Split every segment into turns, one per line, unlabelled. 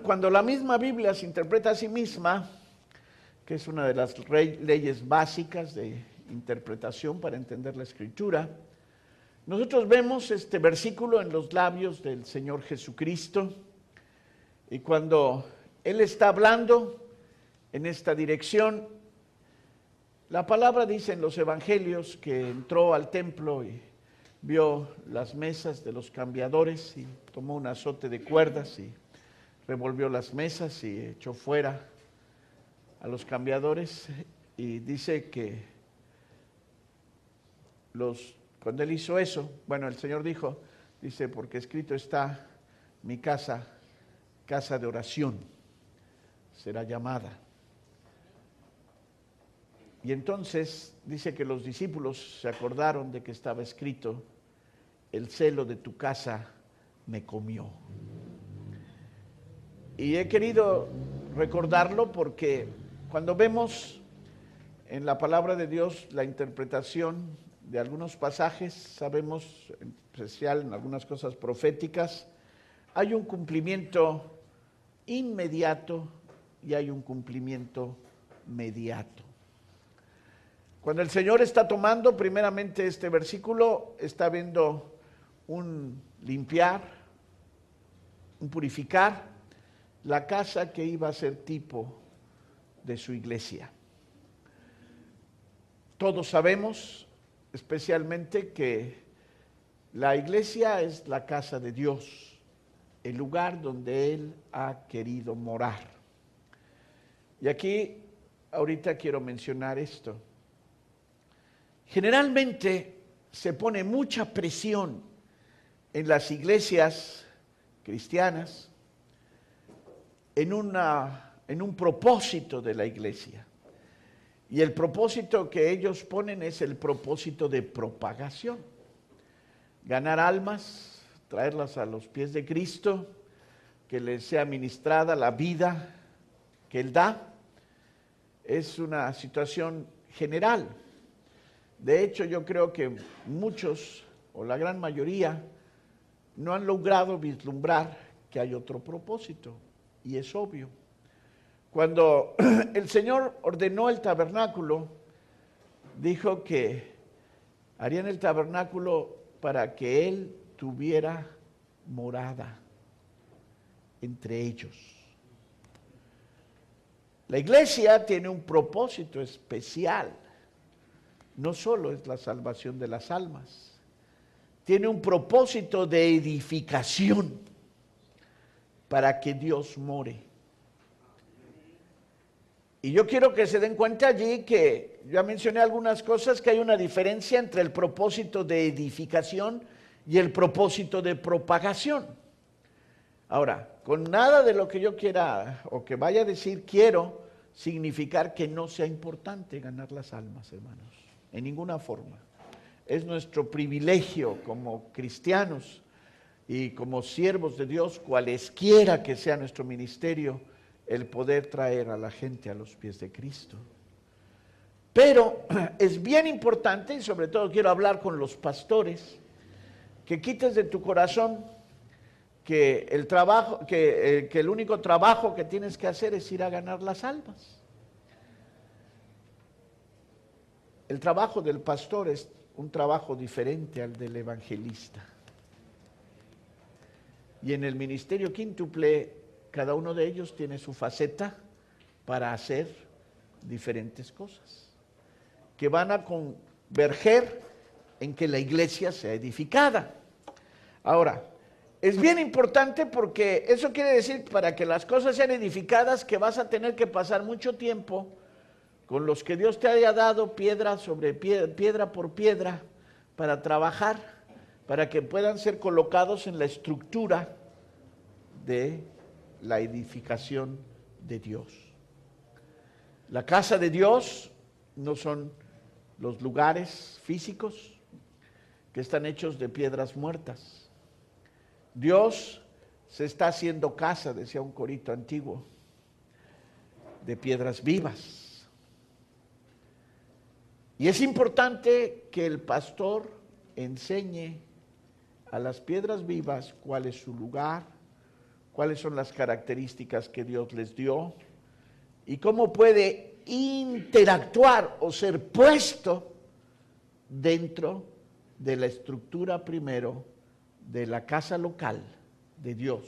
Cuando la misma Biblia se interpreta a sí misma, que es una de las leyes básicas de interpretación para entender la Escritura, nosotros vemos este versículo en los labios del Señor Jesucristo, y cuando Él está hablando en esta dirección, la palabra dice en los evangelios que entró al templo y vio las mesas de los cambiadores y tomó un azote de cuerdas y revolvió las mesas y echó fuera a los cambiadores, y dice que cuando él hizo eso, bueno, el Señor dice, porque escrito está, mi casa, casa de oración, será llamada. Y entonces dice que los discípulos se acordaron de que estaba escrito, el celo de tu casa me comió. Y he querido recordarlo porque cuando vemos en la palabra de Dios la interpretación de algunos pasajes, sabemos, en especial en algunas cosas proféticas, hay un cumplimiento inmediato y hay un cumplimiento mediato. Cuando el Señor está tomando primeramente este versículo, está viendo un limpiar, un purificar la casa que iba a ser tipo de su iglesia. Todos sabemos, especialmente, que la iglesia es la casa de Dios, el lugar donde Él ha querido morar. Y aquí, ahorita quiero mencionar esto. Generalmente se pone mucha presión en las iglesias cristianas en un propósito de la iglesia. Y el propósito que ellos ponen es el propósito de propagación. Ganar almas, traerlas a los pies de Cristo, que les sea ministrada la vida que Él da. Es una situación general. De hecho, yo creo que muchos, o la gran mayoría, no han logrado vislumbrar que hay otro propósito, y es obvio. Cuando el Señor ordenó el tabernáculo, dijo que harían el tabernáculo para que Él tuviera morada entre ellos. La iglesia tiene un propósito especial. No solo es la salvación de las almas, tiene un propósito de edificación para que Dios more. Y yo quiero que se den cuenta allí que ya mencioné algunas cosas, que hay una diferencia entre el propósito de edificación y el propósito de propagación. Ahora, con nada de lo que yo quiera o que vaya a decir quiero significar que no sea importante ganar las almas, hermanos. En ninguna forma. Es nuestro privilegio como cristianos y como siervos de Dios, cualesquiera que sea nuestro ministerio, el poder traer a la gente a los pies de Cristo. Pero es bien importante, y sobre todo quiero hablar con los pastores, que quites de tu corazón que el único trabajo que tienes que hacer es ir a ganar las almas. El trabajo del pastor es un trabajo diferente al del evangelista. Y en el ministerio quíntuple, cada uno de ellos tiene su faceta para hacer diferentes cosas, que van a converger en que la iglesia sea edificada. Ahora, es bien importante porque eso quiere decir, para que las cosas sean edificadas, que vas a tener que pasar mucho tiempo con los que Dios te haya dado piedra sobre piedra por piedra para trabajar, para que puedan ser colocados en la estructura de la edificación de Dios. La casa de Dios no son los lugares físicos que están hechos de piedras muertas. Dios se está haciendo casa, decía un corito antiguo, de piedras vivas. Y es importante que el pastor enseñe a las piedras vivas cuál es su lugar, cuáles son las características que Dios les dio y cómo puede interactuar o ser puesto dentro de la estructura primero de la casa local de Dios,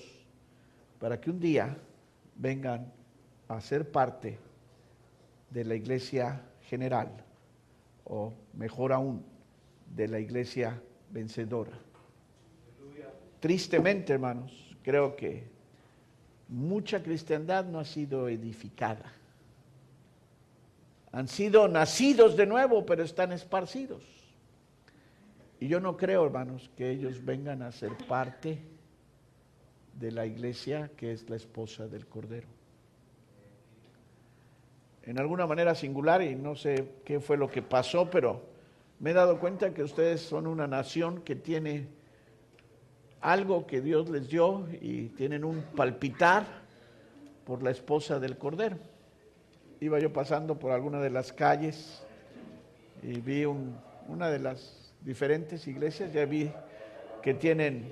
para que un día vengan a ser parte de la iglesia general, o mejor aún, de la iglesia vencedora. Tristemente, hermanos, creo que mucha cristiandad no ha sido edificada. Han sido nacidos de nuevo, pero están esparcidos. Y yo no creo, hermanos, que ellos vengan a ser parte de la iglesia que es la esposa del Cordero. En alguna manera singular, y no sé qué fue lo que pasó, pero me he dado cuenta que ustedes son una nación que tiene algo que Dios les dio y tienen un palpitar por la esposa del Cordero. Iba yo pasando por alguna de las calles y vi una de las diferentes iglesias, ya vi que tienen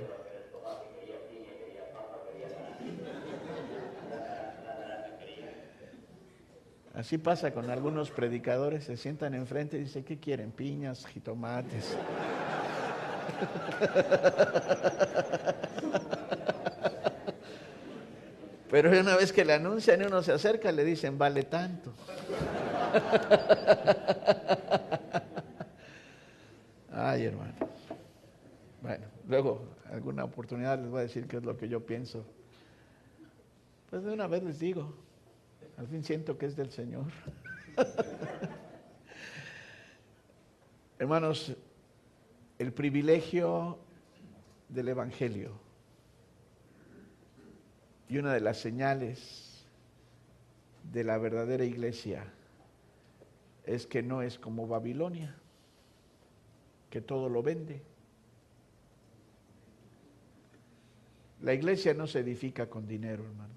así pasa con algunos predicadores, se sientan enfrente y dicen, ¿qué quieren? Piñas, jitomates. Pero una vez que le anuncian y uno se acerca, le dicen, vale tanto. Ay, hermano. Bueno, luego, alguna oportunidad les voy a decir qué es lo que yo pienso. Pues de una vez les digo, al fin siento que es del Señor. Hermanos, el privilegio del Evangelio y una de las señales de la verdadera iglesia es que no es como Babilonia, que todo lo vende. La iglesia no se edifica con dinero, hermanos.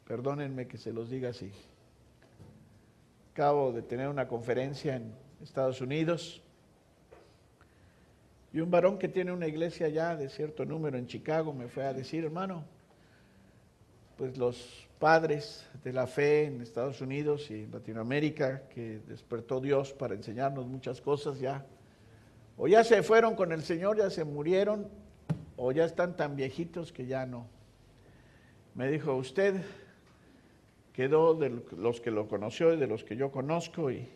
Perdónenme que se los diga así. Acabo de tener una conferencia en Estados Unidos y un varón que tiene una iglesia ya de cierto número en Chicago me fue a decir, hermano, pues los padres de la fe en Estados Unidos y en Latinoamérica que despertó Dios para enseñarnos muchas cosas ya, o ya se fueron con el Señor, ya se murieron, o ya están tan viejitos que ya no. Me dijo, usted quedó de los que lo conoció y de los que yo conozco y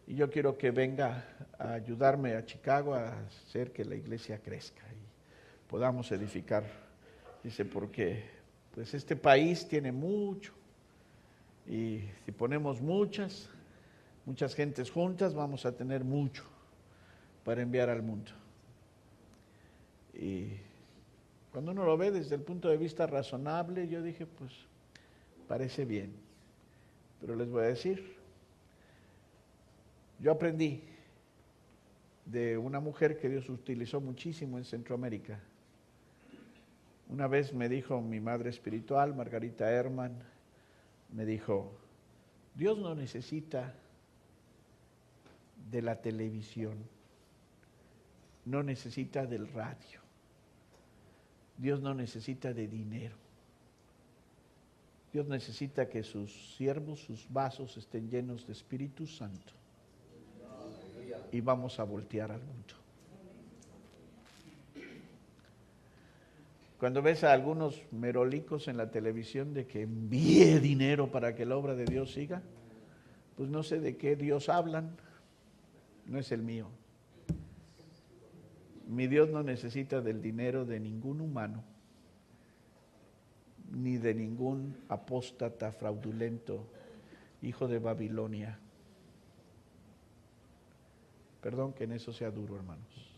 yo quiero que venga a ayudarme a Chicago a hacer que la iglesia crezca y podamos edificar. Dice, porque pues este país tiene mucho y si ponemos muchas gentes juntas vamos a tener mucho para enviar al mundo. Y cuando uno lo ve desde el punto de vista razonable, yo dije, pues parece bien, pero les voy a decir, yo aprendí de una mujer que Dios utilizó muchísimo en Centroamérica. Una vez me dijo mi madre espiritual, Margarita Herman, me dijo, Dios no necesita de la televisión, no necesita del radio, Dios no necesita de dinero. Dios necesita que sus siervos, sus vasos estén llenos de Espíritu Santo. Y vamos a voltear al mundo. Cuando ves a algunos merolicos en la televisión de que envíe dinero para que la obra de Dios siga, pues no sé de qué Dios hablan, no es el mío. Mi Dios no necesita del dinero de ningún humano, ni de ningún apóstata fraudulento, hijo de Babilonia. Perdón que en eso sea duro, hermanos,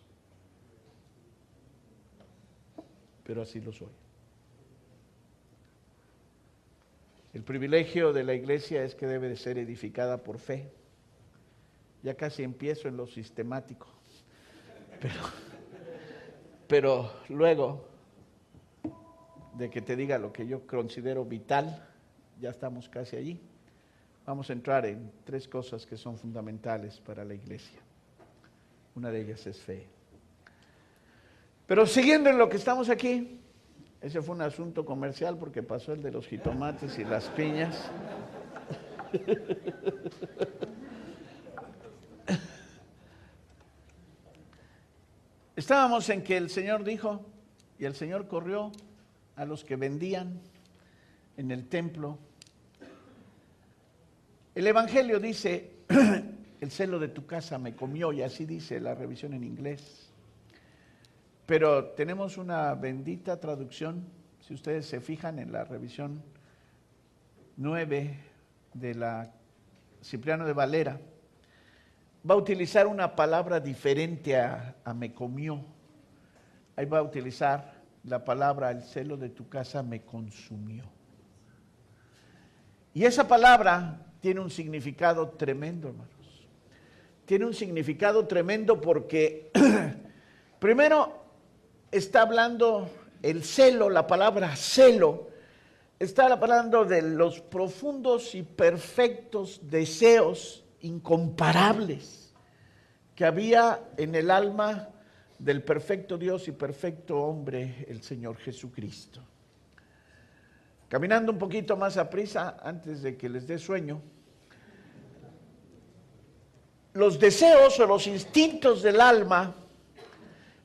pero así lo soy. El privilegio de la iglesia es que debe de ser edificada por fe. Ya casi empiezo en lo sistemático, pero luego de que te diga lo que yo considero vital, ya estamos casi allí. Vamos a entrar en 3 cosas que son fundamentales para la iglesia. Una de ellas es fe. Pero siguiendo en lo que estamos aquí, Ese fue un asunto comercial porque pasó el de los jitomates y las piñas. Estábamos en que el Señor dijo, y el Señor corrió a los que vendían en el templo. El Evangelio dice, el celo de tu casa me comió, y así dice la revisión en inglés. Pero tenemos una bendita traducción, si ustedes se fijan en la revisión 9 de la Cipriano de Valera, va a utilizar una palabra diferente a me comió. Ahí va a utilizar la palabra, el celo de tu casa me consumió. Y esa palabra tiene un significado tremendo, hermanos. Tiene un significado tremendo porque, primero, está hablando el celo, la palabra celo, está hablando de los profundos y perfectos deseos incomparables que había en el alma del perfecto Dios y perfecto hombre, el Señor Jesucristo. Caminando un poquito más a prisa, antes de que les dé sueño, los deseos o los instintos del alma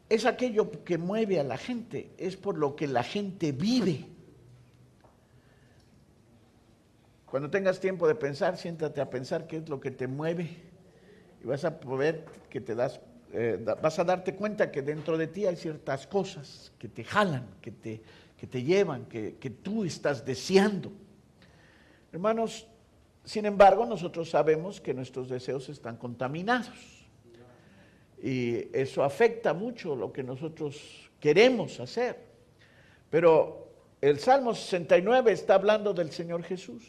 es aquello que mueve a la gente, es por lo que la gente vive. Cuando tengas tiempo de pensar, siéntate a pensar qué es lo que te mueve y vas a poder que vas a darte cuenta que dentro de ti hay ciertas cosas que te jalan, que te llevan, que tú estás deseando. Hermanos, sin embargo, nosotros sabemos que nuestros deseos están contaminados y eso afecta mucho lo que nosotros queremos hacer. Pero el Salmo 69 está hablando del Señor Jesús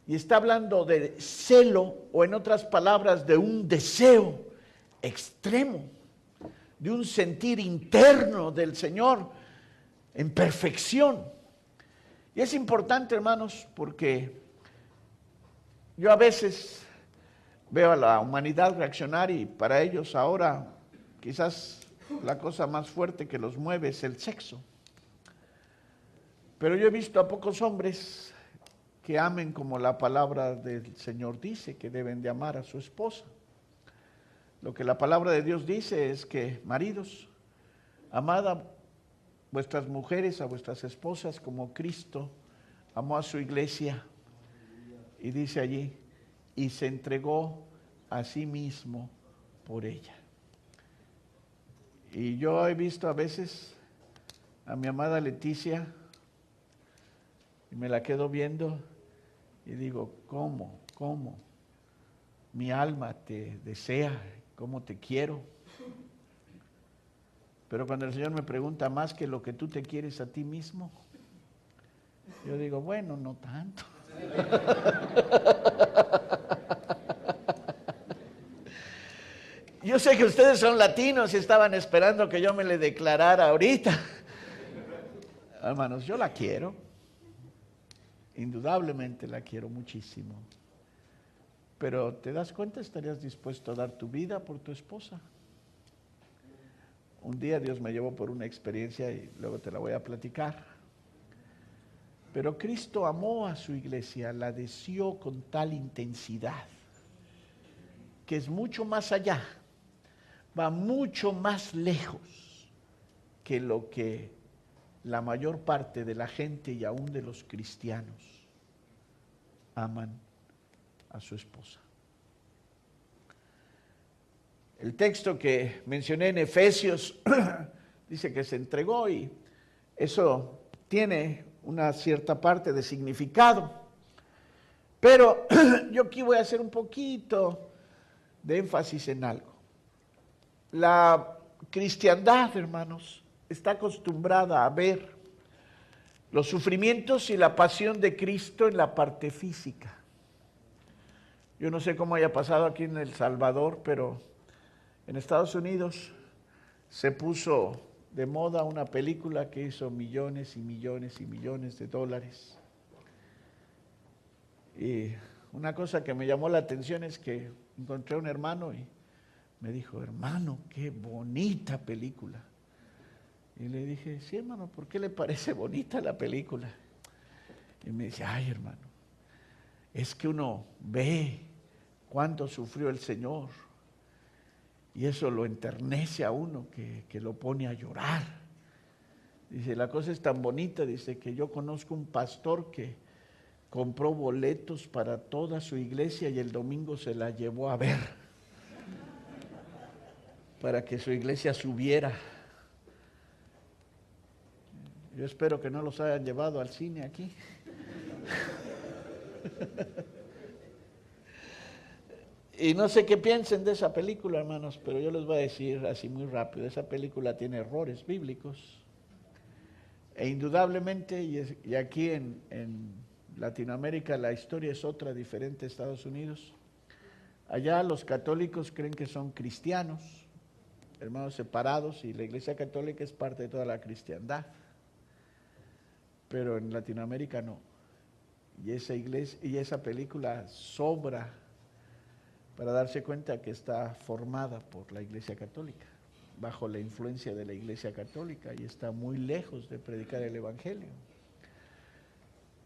y está hablando de celo, o en otras palabras, de un deseo extremo, de un sentir interno del Señor en perfección. Y es importante, hermanos, porque yo a veces veo a la humanidad reaccionar y para ellos ahora quizás la cosa más fuerte que los mueve es el sexo. Pero yo he visto a pocos hombres que amen como la palabra del Señor dice, que deben de amar a su esposa. Lo que la palabra de Dios dice es que, maridos, amad a vuestras mujeres, a vuestras esposas, como Cristo amó a su iglesia. Y dice allí, y se entregó a sí mismo por ella. Y yo he visto a veces a mi amada Leticia, y me la quedo viendo, y digo, ¿cómo? Mi alma te desea, ¿cómo te quiero? Pero cuando el Señor me pregunta más que lo que tú te quieres a ti mismo, yo digo, bueno, no tanto. Yo sé que ustedes son latinos y estaban esperando que yo me le declarara ahorita. Hermanos, yo la quiero. Indudablemente la quiero muchísimo. Pero ¿te das cuenta? ¿Estarías dispuesto a dar tu vida por tu esposa? Un día Dios me llevó por una experiencia y luego te la voy a platicar. Pero Cristo amó a su iglesia, la deseó con tal intensidad, que es mucho más allá, va mucho más lejos que lo que la mayor parte de la gente y aún de los cristianos aman a su esposa. El texto que mencioné en Efesios dice que se entregó y eso tiene una cierta parte de significado. Pero yo aquí voy a hacer un poquito de énfasis en algo. La cristiandad, hermanos, está acostumbrada a ver los sufrimientos y la pasión de Cristo en la parte física. Yo no sé cómo haya pasado aquí en El Salvador, pero en Estados Unidos se puso de moda una película que hizo millones y millones y millones de dólares. Y una cosa que me llamó la atención es que encontré a un hermano y me dijo, hermano, qué bonita película. Y le dije, sí, hermano, ¿por qué le parece bonita la película? Y me dice, ay, hermano, es que uno ve cuánto sufrió el Señor y eso lo enternece a uno, que lo pone a llorar. Dice, la cosa es tan bonita, dice, que yo conozco un pastor que compró boletos para toda su iglesia y el domingo se la llevó a ver para que su iglesia subiera. Yo espero que no los hayan llevado al cine aquí. Y no sé qué piensen de esa película, hermanos, pero yo les voy a decir así muy rápido, esa película tiene errores bíblicos. E indudablemente, y aquí en Latinoamérica la historia es otra, diferente a Estados Unidos. Allá los católicos creen que son cristianos, hermanos separados, y la Iglesia Católica es parte de toda la cristiandad. Pero en Latinoamérica no. Y esa película sobra para darse cuenta que está formada por la Iglesia Católica, bajo la influencia de la Iglesia Católica, y está muy lejos de predicar el Evangelio.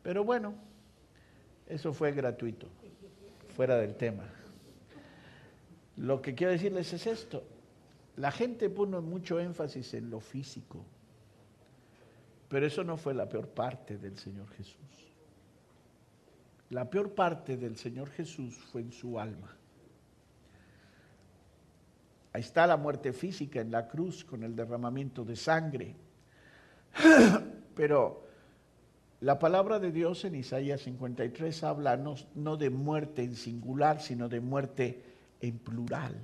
Pero bueno, eso fue gratuito, fuera del tema. Lo que quiero decirles es esto: la gente pone mucho énfasis en lo físico, pero eso no fue la peor parte del Señor Jesús. La peor parte del Señor Jesús fue en su alma. Ahí está la muerte física en la cruz con el derramamiento de sangre. Pero la palabra de Dios en Isaías 53 habla no de muerte en singular, sino de muerte en plural.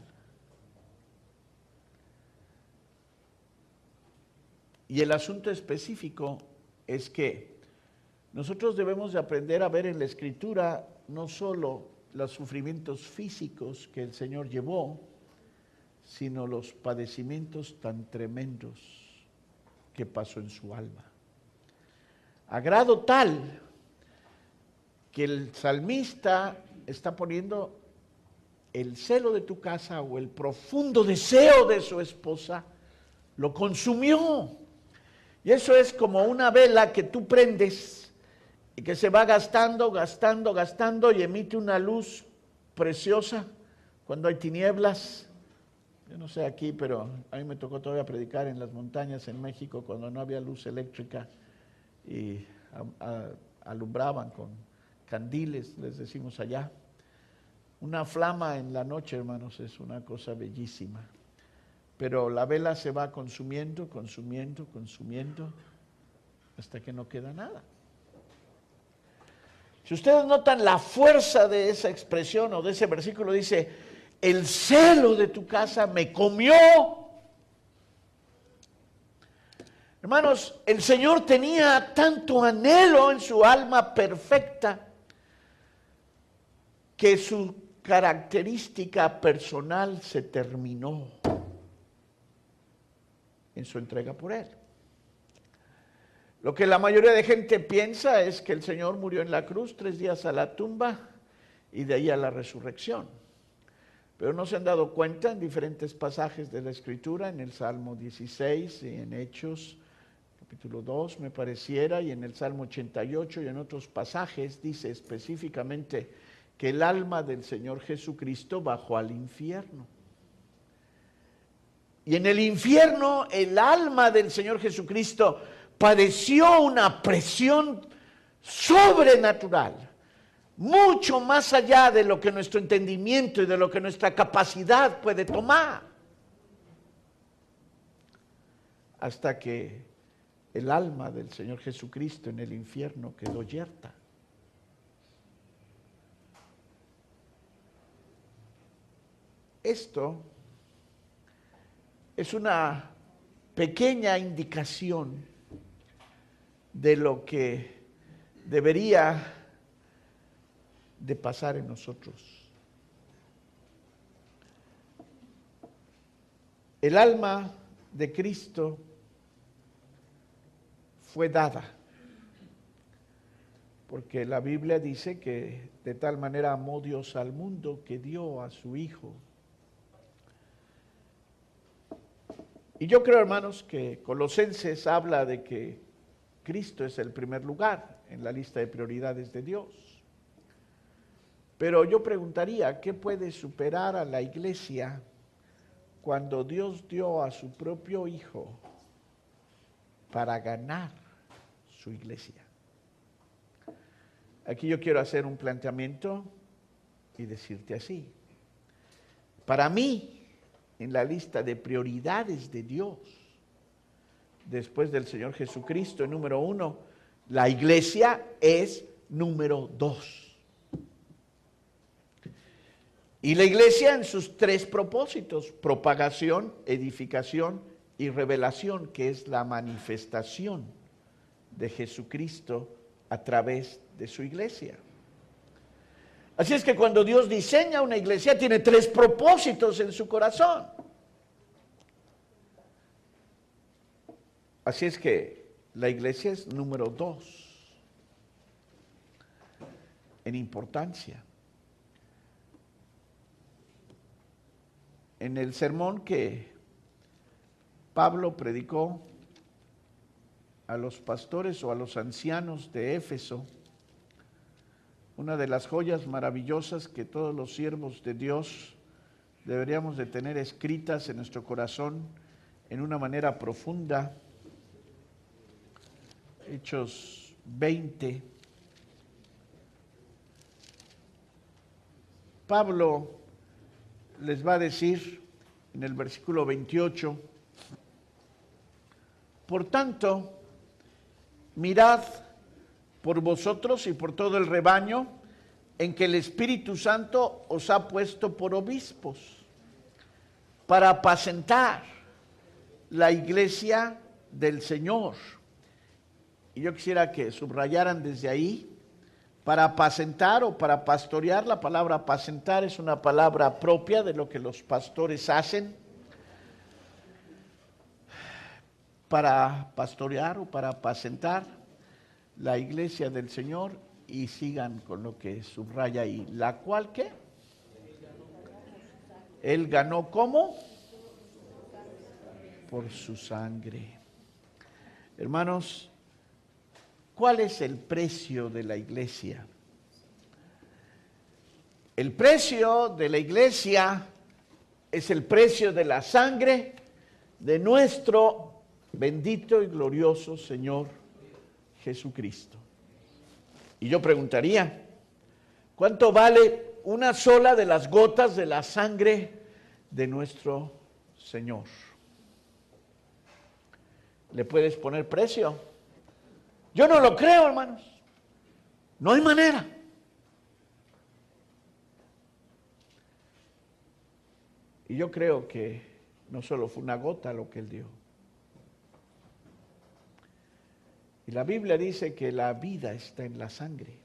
Y el asunto específico es que nosotros debemos de aprender a ver en la Escritura no solo los sufrimientos físicos que el Señor llevó, sino los padecimientos tan tremendos que pasó en su alma. A grado tal que el salmista está poniendo el celo de tu casa o el profundo deseo de su esposa, lo consumió. Y eso es como una vela que tú prendes y que se va gastando, gastando, gastando y emite una luz preciosa cuando hay tinieblas. Yo no sé aquí, pero a mí me tocó todavía predicar en las montañas en México cuando no había luz eléctrica y alumbraban con candiles, les decimos allá. Una flama en la noche, hermanos, es una cosa bellísima. Pero la vela se va consumiendo, consumiendo, consumiendo, hasta que no queda nada. Si ustedes notan la fuerza de esa expresión o de ese versículo, dice: el celo de tu casa me comió. Hermanos, el Señor tenía tanto anhelo en su alma perfecta que su característica personal se terminó en su entrega por Él. Lo que la mayoría de gente piensa es que el Señor murió en la cruz, 3 días a la tumba y de ahí a la resurrección. Pero no se han dado cuenta en diferentes pasajes de la Escritura, en el Salmo 16 y en Hechos capítulo 2 me pareciera, y en el Salmo 88 y en otros pasajes dice específicamente que el alma del Señor Jesucristo bajó al infierno. Y en el infierno el alma del Señor Jesucristo padeció una presión sobrenatural, mucho más allá de lo que nuestro entendimiento y de lo que nuestra capacidad puede tomar, hasta que el alma del Señor Jesucristo en el infierno quedó yerta. Esto es una pequeña indicación de lo que debería de pasar en nosotros. El alma de Cristo fue dada, porque la Biblia dice que de tal manera amó Dios al mundo que dio a su Hijo. Y yo creo, hermanos, que Colosenses habla de que Cristo es el primer lugar en la lista de prioridades de Dios. Pero yo preguntaría, ¿qué puede superar a la iglesia cuando Dios dio a su propio Hijo para ganar su iglesia? Aquí yo quiero hacer un planteamiento y decirte así. Para mí, en la lista de prioridades de Dios, después del Señor Jesucristo, número 1, la iglesia es número 2. Y la iglesia en sus 3 propósitos: propagación, edificación y revelación, que es la manifestación de Jesucristo a través de su iglesia. Así es que cuando Dios diseña una iglesia, tiene 3 propósitos en su corazón. Así es que la iglesia es número 2 en importancia. En el sermón que Pablo predicó a los pastores o a los ancianos de Éfeso, una de las joyas maravillosas que todos los siervos de Dios deberíamos de tener escritas en nuestro corazón en una manera profunda, Hechos 20. Pablo les va a decir en el versículo 28, por tanto, mirad por vosotros y por todo el rebaño en que el Espíritu Santo os ha puesto por obispos, para apacentar la iglesia del Señor. Y yo quisiera que subrayaran desde ahí, para apacentar o para pastorear. La palabra apacentar es una palabra propia de lo que los pastores hacen. Para pastorear o para apacentar la iglesia del Señor, y sigan con lo que subraya ahí, la cual ¿qué? Él ganó ¿cómo? Por su sangre. Hermanos, ¿cuál es el precio de la iglesia? El precio de la iglesia es el precio de la sangre de nuestro bendito y glorioso Señor Jesucristo. Y yo preguntaría, ¿cuánto vale una sola de las gotas de la sangre de nuestro Señor? ¿Le puedes poner precio? Yo no lo creo, hermanos. No hay manera. Y yo creo que no solo fue una gota lo que Él dio. Y la Biblia dice que la vida está en la sangre.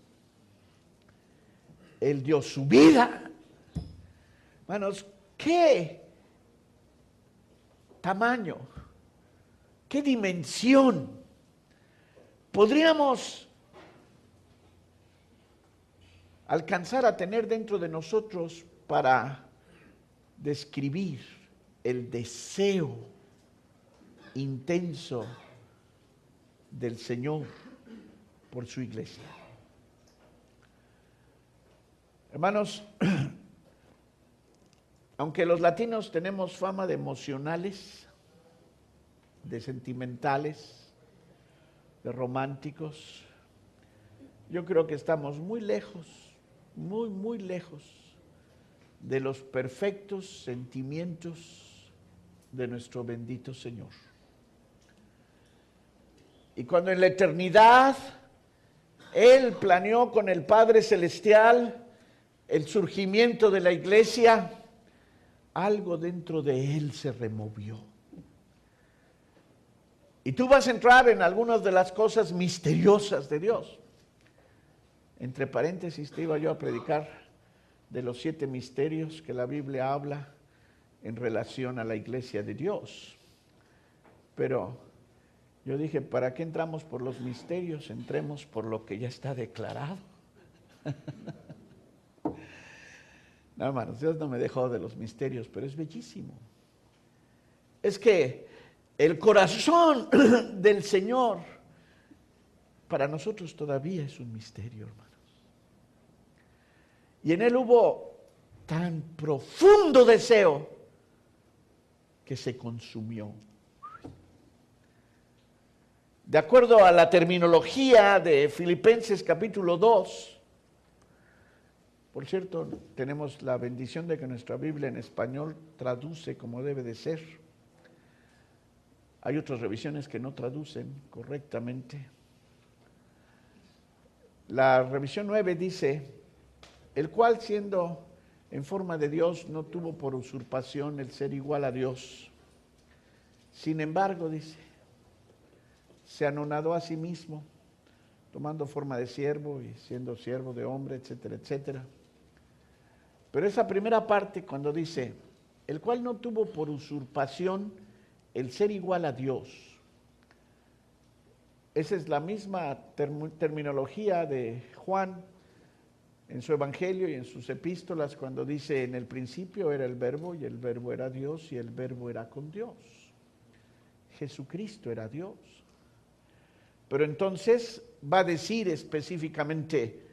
Él dio su vida. Hermanos, ¿qué tamaño? ¿Qué dimensión podríamos alcanzar a tener dentro de nosotros para describir el deseo intenso del Señor por su iglesia? Hermanos, aunque los latinos tenemos fama de emocionales, de sentimentales, de románticos, yo creo que estamos muy lejos, muy lejos de los perfectos sentimientos de nuestro bendito Señor. Y cuando en la eternidad Él planeó con el Padre Celestial el surgimiento de la iglesia, algo dentro de Él se removió. Y tú vas a entrar en algunas de las cosas misteriosas de Dios. Entre paréntesis, te iba yo a predicar de los 7 misterios que la Biblia habla en relación a la iglesia de Dios. Pero yo dije, ¿para qué entramos por los misterios? Entremos por lo que ya está declarado. No, hermanos, Dios no me dejó de los misterios, pero es bellísimo. Es que El corazón del Señor para nosotros todavía es un misterio, hermanos. Y en Él hubo tan profundo deseo que se consumió. De acuerdo a la terminología de Filipenses capítulo 2, por cierto, tenemos la bendición de que nuestra Biblia en español traduce como debe de ser. Hay otras revisiones que no traducen correctamente. La revisión 9 dice, el cual siendo en forma de Dios no tuvo por usurpación el ser igual a Dios. Sin embargo, dice, se anonadó a sí mismo, tomando forma de siervo y siendo siervo de hombre, etcétera, etcétera. Pero esa primera parte, cuando dice, el cual no tuvo por usurpación el ser igual a Dios, esa es la misma terminología de Juan en su evangelio y en sus epístolas, cuando dice, en el principio era el verbo, y el verbo era Dios, y el verbo era con Dios. Jesucristo era Dios. Pero entonces va a decir específicamente,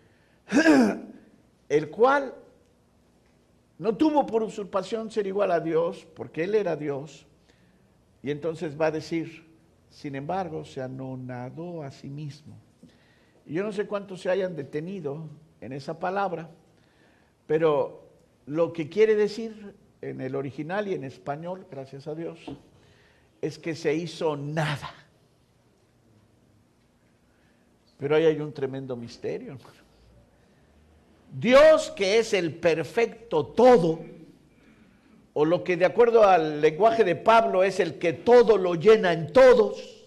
el cual no tuvo por usurpación ser igual a Dios, porque Él era Dios, y entonces va a decir, sin embargo, se anonadó a sí mismo. Y yo no sé cuántos se hayan detenido en esa palabra, pero lo que quiere decir en el original y en español, gracias a Dios, es que se hizo nada. Pero ahí hay un tremendo misterio, hermano. Dios, que es el perfecto todo, o lo que de acuerdo al lenguaje de Pablo es el que todo lo llena en todos,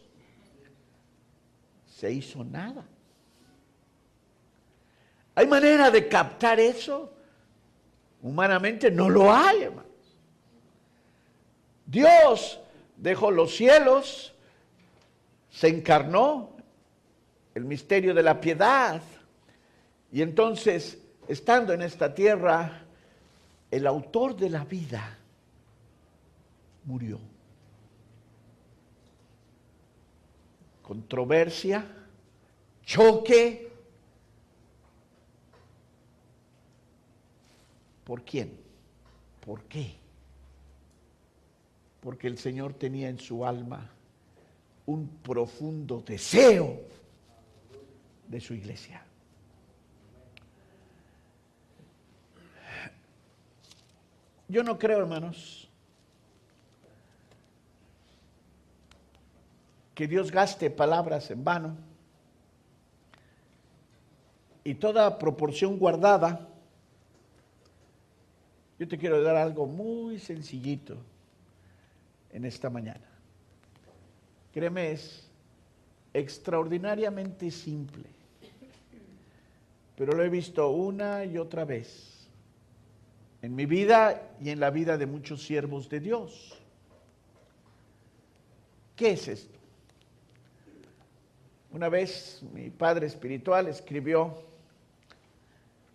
se hizo nada. ¿Hay manera de captar eso? Humanamente no lo hay, hermanos. Dios dejó los cielos, se encarnó, el misterio de la piedad, y entonces, estando en esta tierra, el autor de la vida murió. Controversia, choque. ¿Por quién? ¿Por qué? Porque el Señor tenía en su alma un profundo deseo de su iglesia. Yo no creo, hermanos, que Dios gaste palabras en vano y toda proporción guardada. Yo te quiero dar algo muy sencillito en esta mañana. Créeme, es extraordinariamente simple, pero lo he visto una y otra vez en mi vida y en la vida de muchos siervos de Dios. ¿Qué es esto? Una vez mi padre espiritual escribió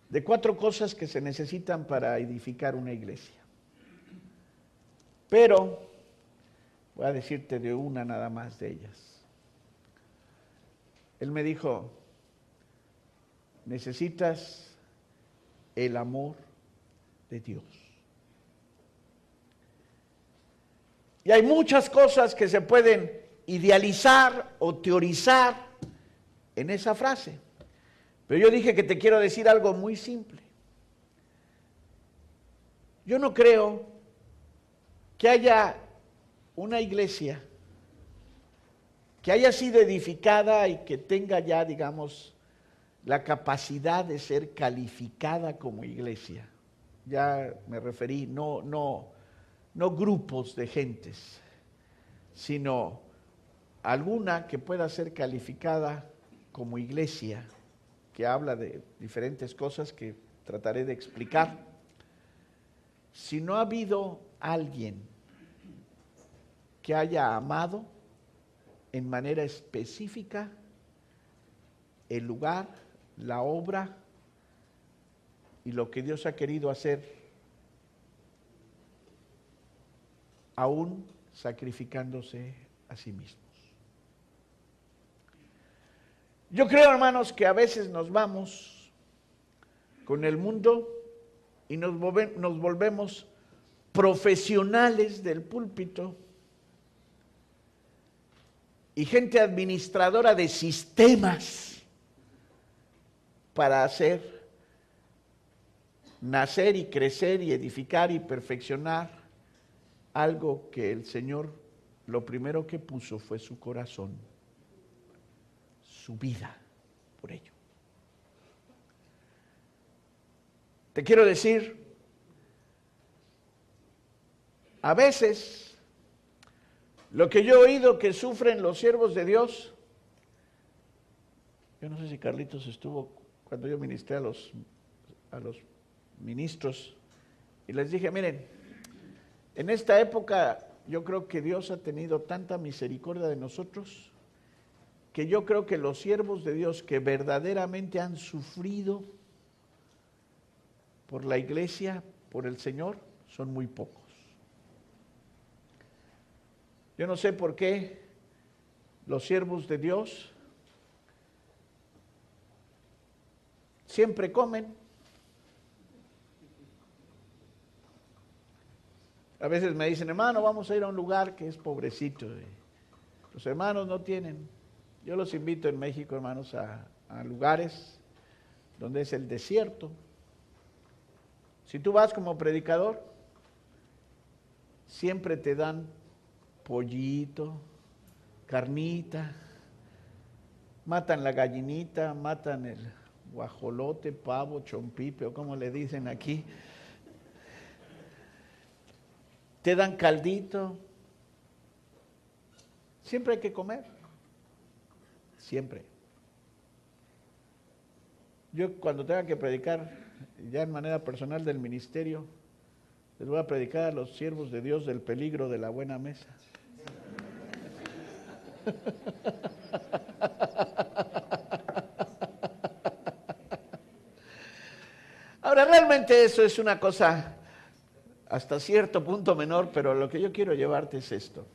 de 4 cosas que se necesitan para edificar una iglesia. Pero voy a decirte de una nada más de ellas. Él me dijo, necesitas el amor de Dios. Y hay muchas cosas que se pueden idealizar o teorizar en esa frase. Pero yo dije que te quiero decir algo muy simple. Yo no creo que haya una iglesia que haya sido edificada y que tenga ya, digamos, la capacidad de ser calificada como iglesia. Ya me referí, no grupos de gentes, sino alguna que pueda ser calificada como iglesia, que habla de diferentes cosas que trataré de explicar. Si no ha habido alguien que haya amado en manera específica el lugar, la obra y lo que Dios ha querido hacer, aún sacrificándose a sí mismos. Yo creo, hermanos, que a veces nos vamos con el mundo y nos volvemos profesionales del púlpito y gente administradora de sistemas para hacer nacer y crecer y edificar y perfeccionar algo que el Señor lo primero que puso fue su corazón, su vida por ello. Te quiero decir, a veces lo que yo he oído que sufren los siervos de Dios, yo no sé si Carlitos estuvo cuando yo ministré a los ministros y les dije, miren, en esta época yo creo que Dios ha tenido tanta misericordia de nosotros que yo creo que los siervos de Dios que verdaderamente han sufrido por la iglesia, por el Señor, son muy pocos. Yo no sé por qué los siervos de Dios siempre comen. A veces me dicen, hermano, vamos a ir a un lugar que es pobrecito. Los hermanos no tienen. Yo los invito en México, hermanos, a lugares donde es el desierto. Si tú vas como predicador, siempre te dan pollito, carnita, matan la gallinita, matan el guajolote, pavo, chompipe, o como le dicen aquí. Te dan caldito. Siempre hay que comer. Siempre. Yo cuando tenga que predicar, ya en manera personal del ministerio, les voy a predicar a los siervos de Dios del peligro de la buena mesa. Ahora, realmente eso es una cosa hasta cierto punto menor, pero lo que yo quiero llevarte es esto.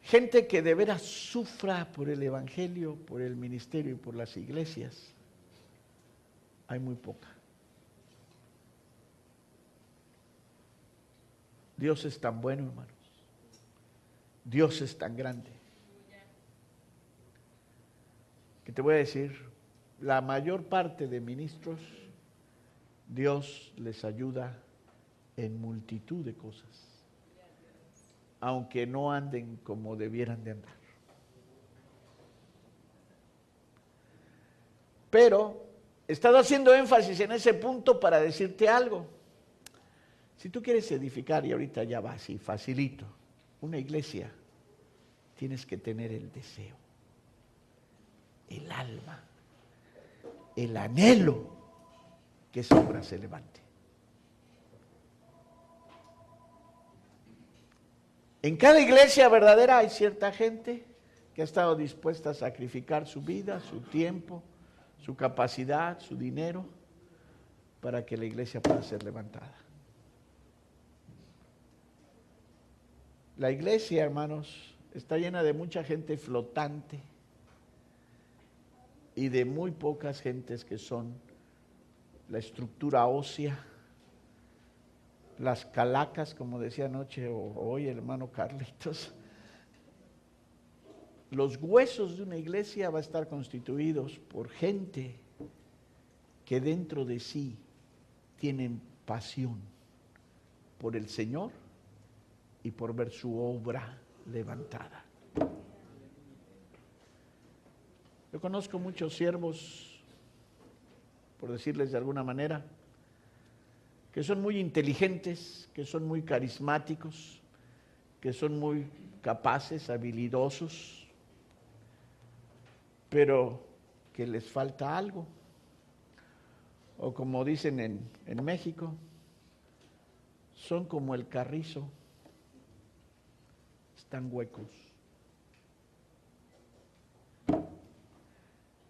Gente que de veras sufra por el evangelio, por el ministerio y por las iglesias, hay muy poca. Dios es tan bueno, hermanos. Dios es tan grande. Que te voy a decir, la mayor parte de ministros, Dios les ayuda en multitud de cosas, aunque no anden como debieran de andar. Pero he estado haciendo énfasis en ese punto para decirte algo. Si tú quieres edificar, y ahorita ya va así, facilito, una iglesia, tienes que tener el deseo, el alma, el anhelo que esa obra se levante. En cada iglesia verdadera hay cierta gente que ha estado dispuesta a sacrificar su vida, su tiempo, su capacidad, su dinero, para que la iglesia pueda ser levantada. La iglesia, hermanos, está llena de mucha gente flotante y de muy pocas gentes que son la estructura ósea, las calacas, como decía anoche o hoy el hermano Carlitos. Los huesos de una iglesia va a estar constituidos por gente que dentro de sí tienen pasión por el Señor y por ver su obra levantada. Yo conozco muchos siervos, por decirles de alguna manera, que son muy inteligentes, que son muy carismáticos, que son muy capaces, habilidosos, pero que les falta algo. O como dicen en México, son como el carrizo, están huecos.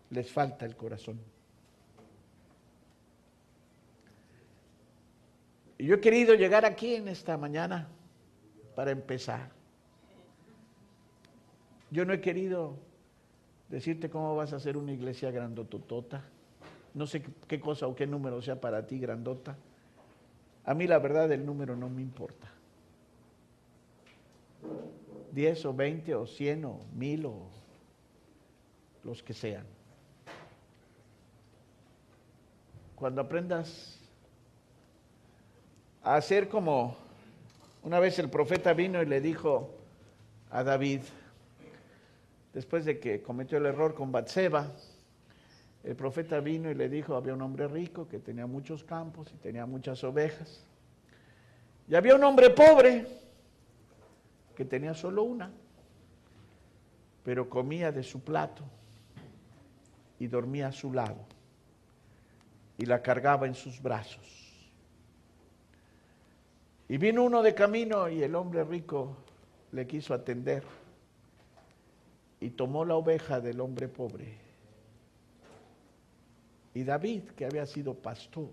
Les falta el corazón. Y yo he querido llegar aquí en esta mañana para empezar. Yo no he querido decirte cómo vas a hacer una iglesia grandototota. No sé qué cosa o qué número sea para ti grandota. A mí la verdad el número no me importa. 10 o 20 o 100 o 1000 o los que sean. Cuando aprendas a hacer como una vez el profeta vino y le dijo a David, después de que cometió el error con Batseba, el profeta vino y le dijo, había un hombre rico que tenía muchos campos y tenía muchas ovejas. Y había un hombre pobre que tenía solo una, pero comía de su plato y dormía a su lado y la cargaba en sus brazos. Y vino uno de camino y el hombre rico le quiso atender y tomó la oveja del hombre pobre. Y David, que había sido pastor,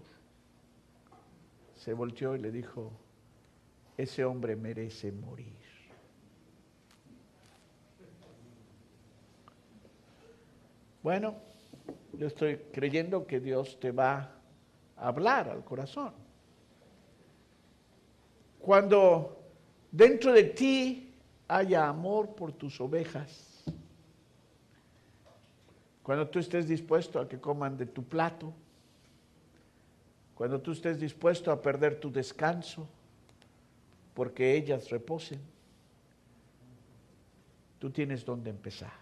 se volteó y le dijo, ese hombre merece morir. Bueno, yo estoy creyendo que Dios te va a hablar al corazón. Cuando dentro de ti haya amor por tus ovejas, cuando tú estés dispuesto a que coman de tu plato, cuando tú estés dispuesto a perder tu descanso, porque ellas reposen, tú tienes donde empezar.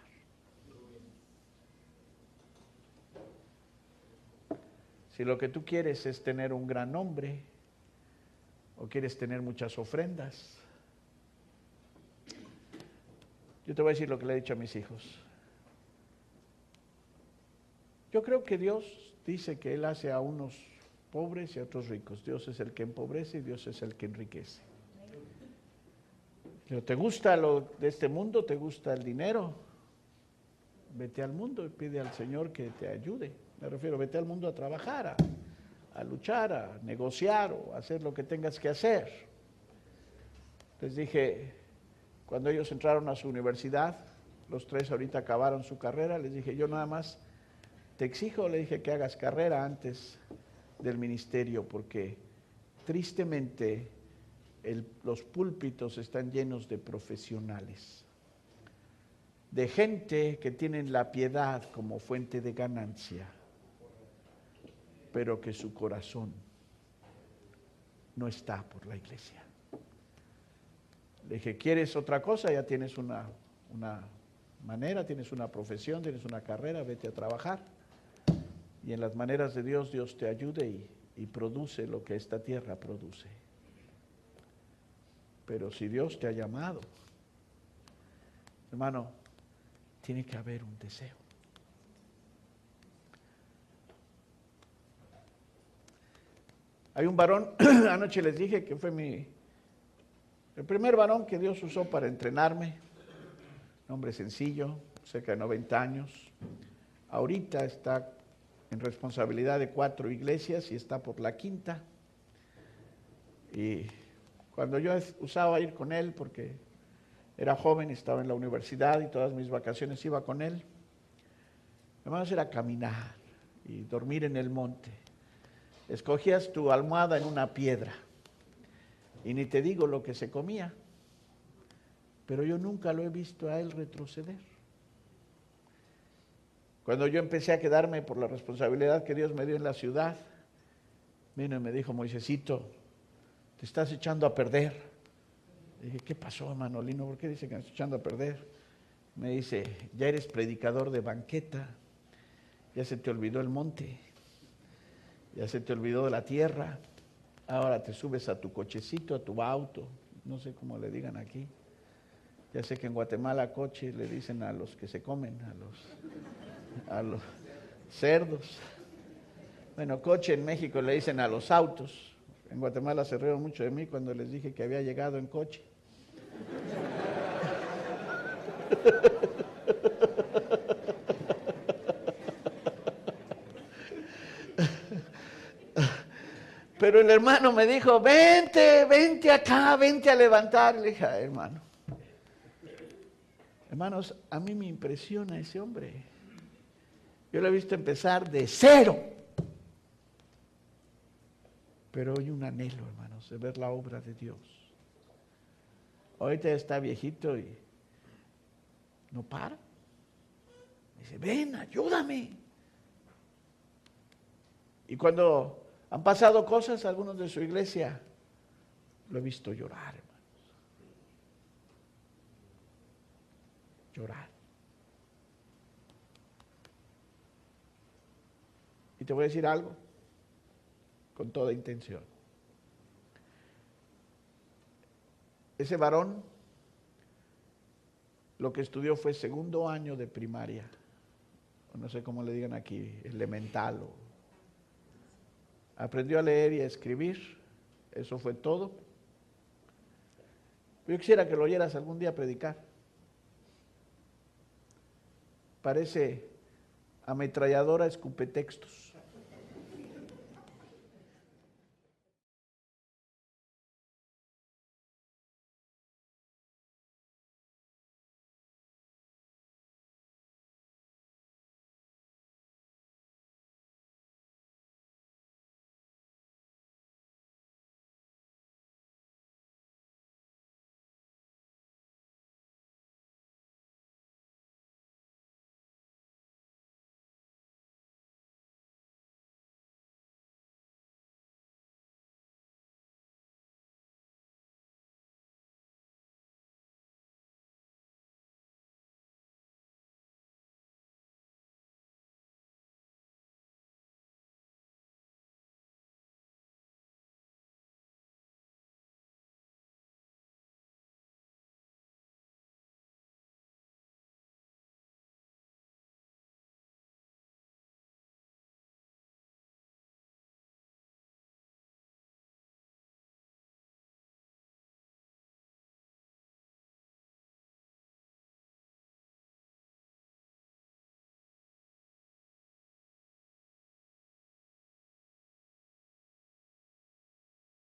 Si lo que tú quieres es tener un gran nombre, o quieres tener muchas ofrendas, yo te voy a decir lo que le he dicho a mis hijos. Yo creo que Dios dice que Él hace a unos pobres y a otros ricos. Dios es el que empobrece y Dios es el que enriquece. Pero ¿te gusta lo de este mundo? ¿Te gusta el dinero? Vete al mundo y pide al Señor que te ayude. Me refiero, vete al mundo a trabajar, a luchar, a negociar o a hacer lo que tengas que hacer. Les dije, cuando ellos entraron a su universidad, los tres ahorita acabaron su carrera, les dije, yo nada más te exijo, le dije, que hagas carrera antes del ministerio, porque tristemente los púlpitos están llenos de profesionales, de gente que tienen la piedad como fuente de ganancia, pero que su corazón no está por la iglesia. Le dije, ¿quieres otra cosa? Ya tienes una manera, tienes una profesión, tienes una carrera, vete a trabajar. Y en las maneras de Dios, Dios te ayude y produce lo que esta tierra produce. Pero si Dios te ha llamado, hermano, tiene que haber un deseo. Hay un varón, anoche les dije que fue el primer varón que Dios usó para entrenarme, un hombre sencillo, cerca de 90 años. Ahorita está en responsabilidad de 4 iglesias y está por la 5ª. Y cuando yo usaba ir con él, porque era joven, estaba en la universidad y todas mis vacaciones iba con él, hermanos, era caminar y dormir en el monte. Escogías tu almohada en una piedra y ni te digo lo que se comía, pero yo nunca lo he visto a él retroceder. Cuando yo empecé a quedarme por la responsabilidad que Dios me dio en la ciudad, vino y me dijo, Moisésito, te estás echando a perder. Le dije, ¿qué pasó, hermano Lino? ¿Por qué dice que me estoy echando a perder? Me dice, ya eres predicador de banqueta, ya se te olvidó el monte, ya se te olvidó de la tierra, ahora te subes a tu cochecito, a tu auto, no sé cómo le digan aquí. Ya sé que en Guatemala coche le dicen a los que se comen, a los cerdos. Bueno, coche en México le dicen a los autos. En Guatemala se rieron mucho de mí cuando les dije que había llegado en coche. Pero el hermano me dijo, vente acá, vente a levantar. Le dije, hermano, Hermanos, a mí me impresiona ese hombre. Yo lo he visto empezar de cero. Pero hay un anhelo, hermanos, de ver la obra de Dios. Ahorita está viejito y no para. Dice, ven, ayúdame. Y cuando han pasado cosas, algunos de su iglesia, lo he visto llorar, hermanos. Llorar. Y te voy a decir algo, con toda intención. Ese varón, lo que estudió fue segundo año de primaria, o no sé cómo le digan aquí, elemental. Aprendió a leer y a escribir, eso fue todo. Yo quisiera que lo oyeras algún día predicar. Parece ametralladora escupetextos.